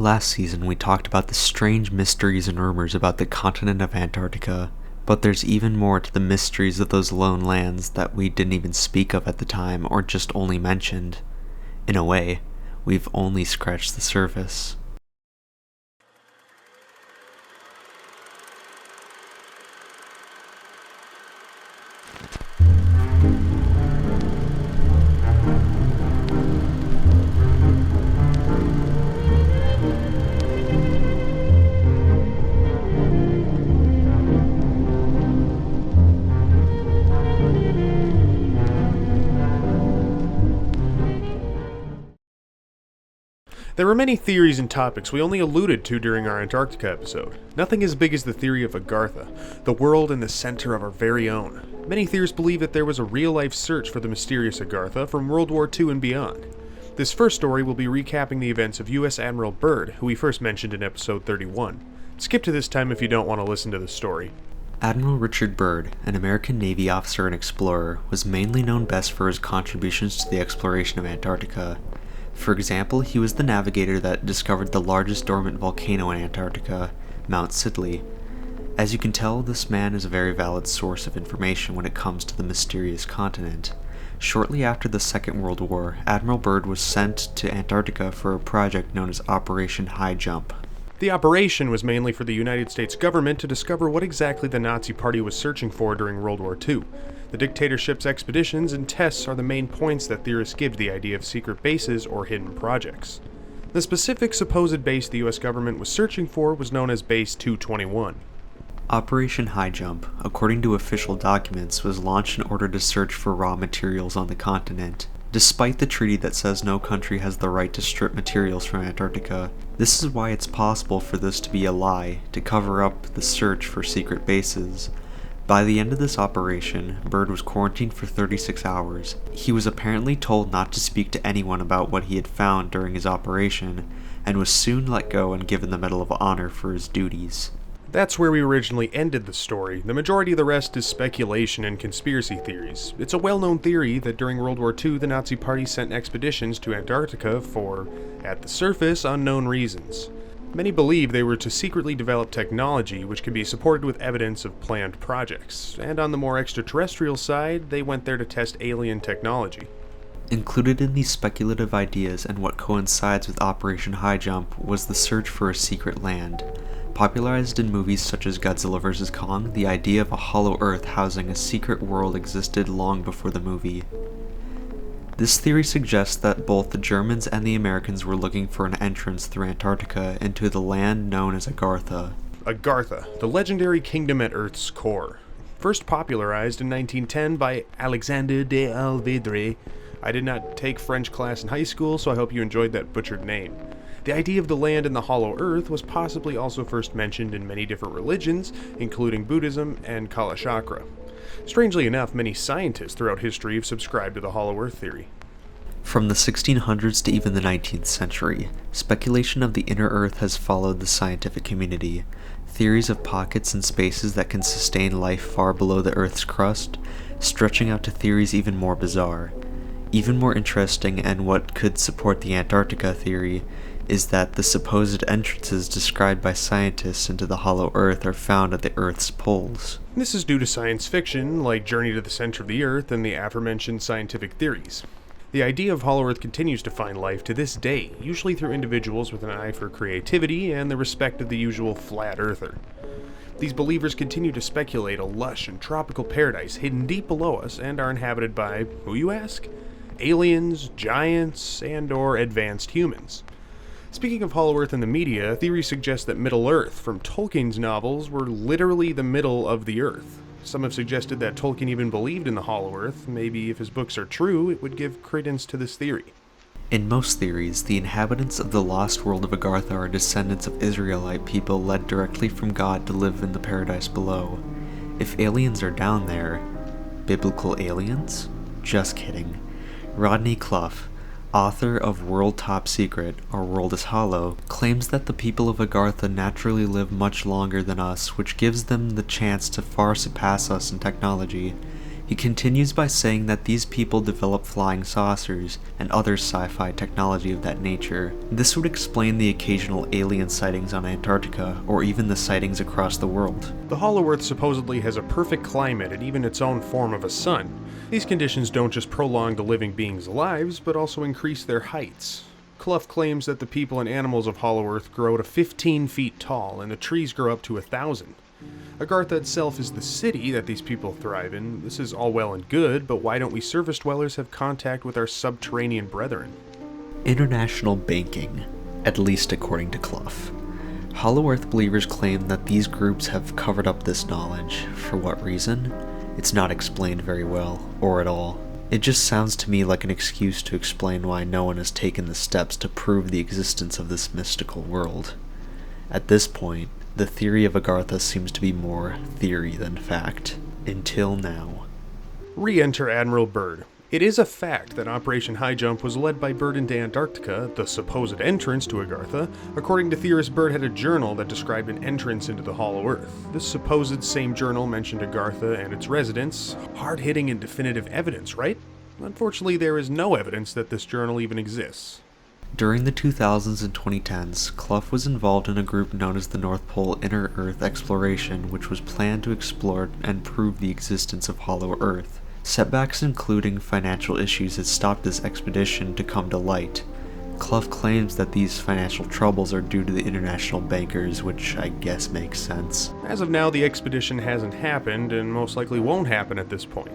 Last season, we talked about the strange mysteries and rumors about the continent of Antarctica, but there's even more to the mysteries of those lone lands that we didn't even speak of at the time or just only mentioned. In a way, we've only scratched the surface. There were many theories and topics we only alluded to during our Antarctica episode. Nothing as big as the theory of Agartha, the world in the center of our very own. Many theorists believe that there was a real-life search for the mysterious Agartha from World War II and beyond. This first story will be recapping the events of U.S. Admiral Byrd, who we first mentioned in episode 31. Skip to this time if you don't want to listen to the story. Admiral Richard Byrd, an American Navy officer and explorer, was mainly known best for his contributions to the exploration of Antarctica. For example, he was the navigator that discovered the largest dormant volcano in Antarctica, Mount Sidley. As you can tell, this man is a very valid source of information when it comes to the mysterious continent. Shortly after the Second World War, Admiral Byrd was sent to Antarctica for a project known as Operation High Jump. The operation was mainly for the United States government to discover what exactly the Nazi Party was searching for during World War II. The dictatorship's expeditions and tests are the main points that theorists give to the idea of secret bases or hidden projects. The specific supposed base the US government was searching for was known as Base 221. Operation High Jump, according to official documents, was launched in order to search for raw materials on the continent. Despite the treaty that says no country has the right to strip materials from Antarctica, this is why it's possible for this to be a lie, to cover up the search for secret bases. By the end of this operation, Byrd was quarantined for 36 hours. He was apparently told not to speak to anyone about what he had found during his operation, and was soon let go and given the Medal of Honor for his duties. That's where we originally ended the story. The majority of the rest is speculation and conspiracy theories. It's a well-known theory that during World War II, the Nazi Party sent expeditions to Antarctica for, at the surface, unknown reasons. Many believe they were to secretly develop technology which can be supported with evidence of planned projects, and on the more extraterrestrial side, they went there to test alien technology. Included in these speculative ideas and what coincides with Operation High Jump was the search for a secret land. Popularized in movies such as Godzilla vs. Kong, the idea of a hollow Earth housing a secret world existed long before the movie. This theory suggests that both the Germans and the Americans were looking for an entrance through Antarctica into the land known as Agartha. Agartha, the legendary kingdom at Earth's core. First popularized in 1910 by Alexandre de Alvedre. I did not take French class in high school, so I hope you enjoyed that butchered name. The idea of the land in the hollow earth was possibly also first mentioned in many different religions, including Buddhism and Kala Chakra. Strangely enough, many scientists throughout history have subscribed to the hollow earth theory. From the 1600s to even the 19th century, speculation of the inner Earth has followed the scientific community. Theories of pockets and spaces that can sustain life far below the Earth's crust, stretching out to theories even more bizarre. Even more interesting, and what could support the Antarctica theory, is that the supposed entrances described by scientists into the hollow Earth are found at the Earth's poles. This is due to science fiction, like Journey to the Center of the Earth and the aforementioned scientific theories. The idea of hollow Earth continues to find life to this day, usually through individuals with an eye for creativity and the respect of the usual flat earther. These believers continue to speculate a lush and tropical paradise hidden deep below us and are inhabited by, who you ask? Aliens, giants, and/or advanced humans. Speaking of Hollow Earth in the media, theories suggest that Middle-earth from Tolkien's novels were literally the middle of the Earth. Some have suggested that Tolkien even believed in the Hollow Earth. Maybe if his books are true, it would give credence to this theory. In most theories, the inhabitants of the lost world of Agartha are descendants of Israelite people led directly from God to live in the paradise below. If aliens are down there, biblical aliens? Just kidding. Rodney Clough, author of World Top Secret, Our World is Hollow, claims that the people of Agartha naturally live much longer than us, which gives them the chance to far surpass us in technology. He continues by saying that these people developed flying saucers and other sci-fi technology of that nature. This would explain the occasional alien sightings on Antarctica, or even the sightings across the world. The Hollow Earth supposedly has a perfect climate and even its own form of a sun. These conditions don't just prolong the living beings' lives, but also increase their heights. Clough claims that the people and animals of Hollow Earth grow to 15 feet tall, and the trees grow up to 1,000. Agartha itself is the city that these people thrive in. This is all well and good, but why don't we surface dwellers have contact with our subterranean brethren? International banking, at least according to Clough. Hollow Earth believers claim that these groups have covered up this knowledge. For what reason? It's not explained very well, or at all. It just sounds to me like an excuse to explain why no one has taken the steps to prove the existence of this mystical world. At this point, the theory of Agartha seems to be more theory than fact. Until now. Re-enter Admiral Byrd. It is a fact that Operation High Jump was led by Byrd into Antarctica, the supposed entrance to Agartha. According to theorists, Byrd had a journal that described an entrance into the Hollow Earth. This supposed same journal mentioned Agartha and its residents. Hard-hitting and definitive evidence, right? Unfortunately, there is no evidence that this journal even exists. During the 2000s and 2010s, Clough was involved in a group known as the North Pole Inner Earth Exploration, which was planned to explore and prove the existence of Hollow Earth. Setbacks including financial issues had stopped this expedition to come to light. Clough claims that these financial troubles are due to the international bankers, which I guess makes sense. As of now, the expedition hasn't happened, and most likely won't happen at this point.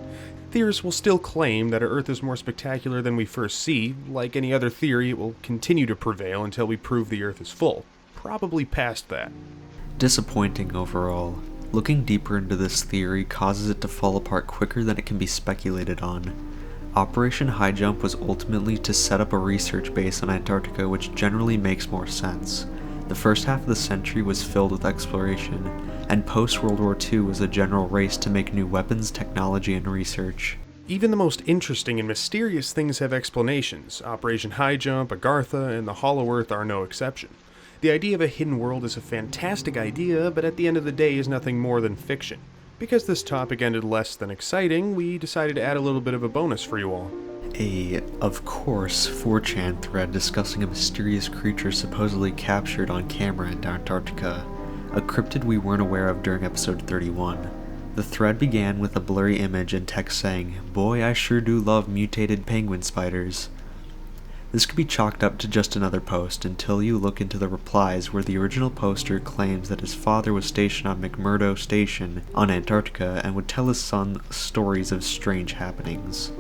Theorists will still claim that our Earth is more spectacular than we first see. Like any other theory, it will continue to prevail until we prove the Earth is full. Probably past that. Disappointing overall. Looking deeper into this theory causes it to fall apart quicker than it can be speculated on. Operation High Jump was ultimately to set up a research base on Antarctica, which generally makes more sense. The first half of the century was filled with exploration, and post-World War II was a general race to make new weapons, technology, and research. Even the most interesting and mysterious things have explanations. Operation High Jump, Agartha, and the Hollow Earth are no exception. The idea of a hidden world is a fantastic idea, but at the end of the day is nothing more than fiction. Because this topic ended less than exciting, we decided to add a little bit of a bonus for you all. A, of course, 4chan thread discussing a mysterious creature supposedly captured on camera in Antarctica, a cryptid we weren't aware of during episode 31. The thread began with a blurry image and text saying, "Boy, I sure do love mutated penguin spiders." This could be chalked up to just another post until you look into the replies where the original poster claims that his father was stationed on McMurdo Station on Antarctica and would tell his son stories of strange happenings.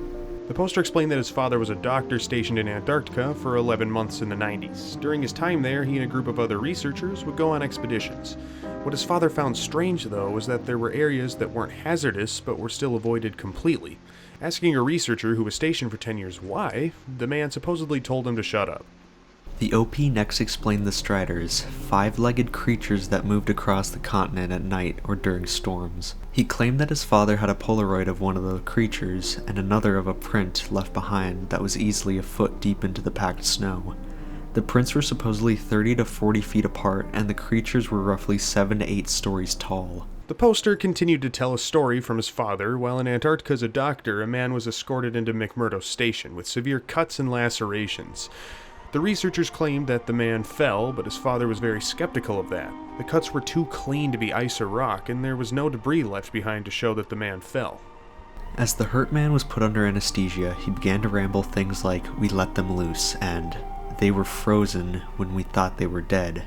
The poster explained that his father was a doctor stationed in Antarctica for 11 months in the 90s. During his time there, he and a group of other researchers would go on expeditions. What his father found strange, though, was that there were areas that weren't hazardous but were still avoided completely. Asking a researcher who was stationed for 10 years why, the man supposedly told him to shut up. The OP next explained the Striders, 5-legged creatures that moved across the continent at night or during storms. He claimed that his father had a Polaroid of one of the creatures and another of a print left behind that was easily a foot deep into the packed snow. The prints were supposedly 30 to 40 feet apart, and the creatures were roughly 7 to 8 stories tall. The poster continued to tell a story from his father. While in Antarctica as a doctor, a man was escorted into McMurdo Station with severe cuts and lacerations. The researchers claimed that the man fell, but his father was very skeptical of that. The cuts were too clean to be ice or rock, and there was no debris left behind to show that the man fell. As the hurt man was put under anesthesia, he began to ramble things like, "We let them loose," and "They were frozen when we thought they were dead."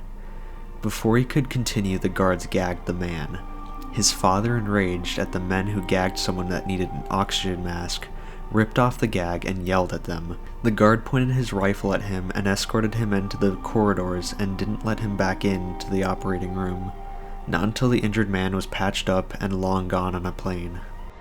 Before he could continue, the guards gagged the man. His father, enraged at the men who gagged someone that needed an oxygen mask, ripped off the gag and yelled at them. The guard pointed his rifle at him and escorted him into the corridors and didn't let him back into the operating room. Not until the injured man was patched up and long gone on a plane.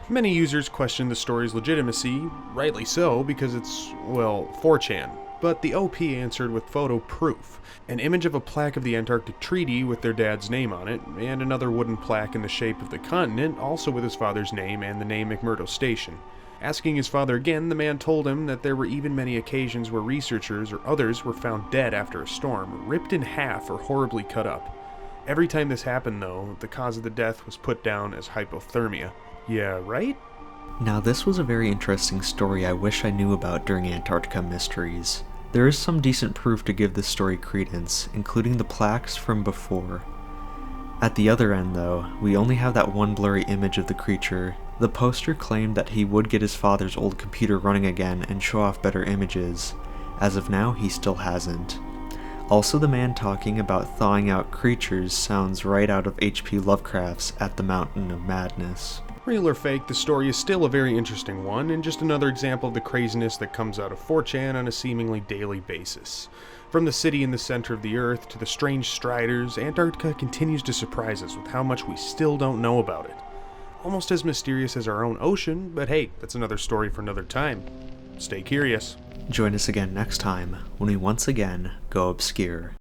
Many users questioned the story's legitimacy, rightly so, because it's, well, 4chan. But the OP answered with photo proof. An image of a plaque of the Antarctic Treaty with their dad's name on it, and another wooden plaque in the shape of the continent, also with his father's name and the name McMurdo Station. Asking his father again, the man told him that there were even many occasions where researchers or others were found dead after a storm, ripped in half or horribly cut up. Every time this happened, though, the cause of the death was put down as hypothermia. Yeah, right? Now this was a very interesting story I wish I knew about during Antarctica Mysteries. There is some decent proof to give this story credence, including the plaques from before. At the other end though, we only have that one blurry image of the creature. The poster claimed that he would get his father's old computer running again and show off better images. As of now, he still hasn't. Also, the man talking about thawing out creatures sounds right out of H.P. Lovecraft's At the Mountain of Madness. Real or fake, the story is still a very interesting one, and just another example of the craziness that comes out of 4chan on a seemingly daily basis. From the city in the center of the Earth to the strange striders, Antarctica continues to surprise us with how much we still don't know about it. Almost as mysterious as our own ocean, but hey, that's another story for another time. Stay curious. Join us again next time when we once again go obscure.